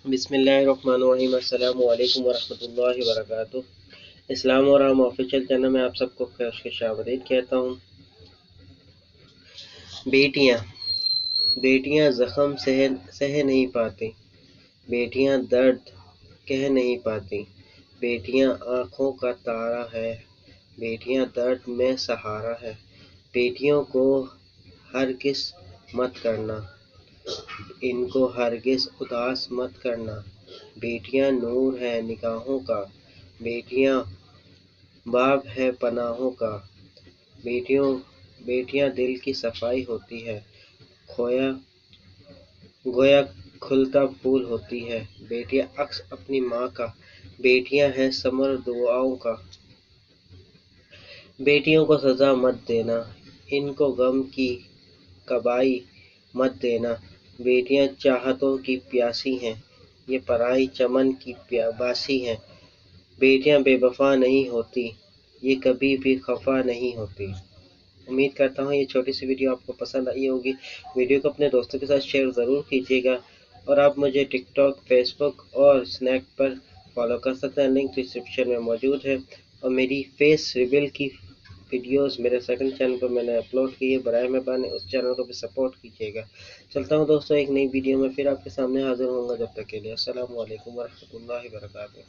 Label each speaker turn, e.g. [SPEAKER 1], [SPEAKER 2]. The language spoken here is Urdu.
[SPEAKER 1] بسم اللہ الرحمن الرحیم۔ السلام علیکم ورحمۃ اللہ وبرکاتہ۔ اسلام اور ہم آفیشیل چینل میں آپ سب کو خوش آمدید کہتا ہوں۔ بیٹیاں زخم سہ نہیں پاتی، بیٹیاں درد کہہ نہیں پاتی، بیٹیاں آنکھوں کا تارا ہے، بیٹیاں درد میں سہارا ہے۔ بیٹیوں کو ہرگز مت کرنا، ان کو ہرگز اداس مت کرنا، بیٹیاں نور ہے نگاہوں کا، بیٹیاں باب ہے پناہوں کا، بیٹیاں دل کی صفائی ہوتی ہے، گویا کھلتا پھول ہوتی ہے، بیٹیاں عکس اپنی ماں کا، بیٹیاں ہیں ثمر دعاؤں کا۔ بیٹیوں کو سزا مت دینا، ان کو غم کی کبائی مت دینا، بیٹیاں چاہتوں کی پیاسی ہیں، یہ پرائی چمن کی باسی ہیں، بیٹیاں بے وفا نہیں ہوتی، یہ کبھی بھی خفا نہیں ہوتی۔ امید کرتا ہوں یہ چھوٹی سی ویڈیو آپ کو پسند آئی ہوگی۔ ویڈیو کو اپنے دوستوں کے ساتھ شیئر ضرور کیجیے گا، اور آپ مجھے ٹک ٹاک، فیس بک اور اسنیک پر فالو کر سکتے ہیں، لنک ڈسکرپشن میں موجود ہے۔ اور میری فیس ریویل کی ویڈیوز میرے سیکنڈ چینل پر میں نے اپلوڈ کی ہے، برائے مہربانی اس چینل کو بھی سپورٹ کیجیے گا۔ چلتا ہوں دوستوں، ایک نئی ویڈیو میں پھر آپ کے سامنے حاضر ہوں گا، جب تک کے لیے السلام علیکم ورحمۃ اللہ وبرکاتہ۔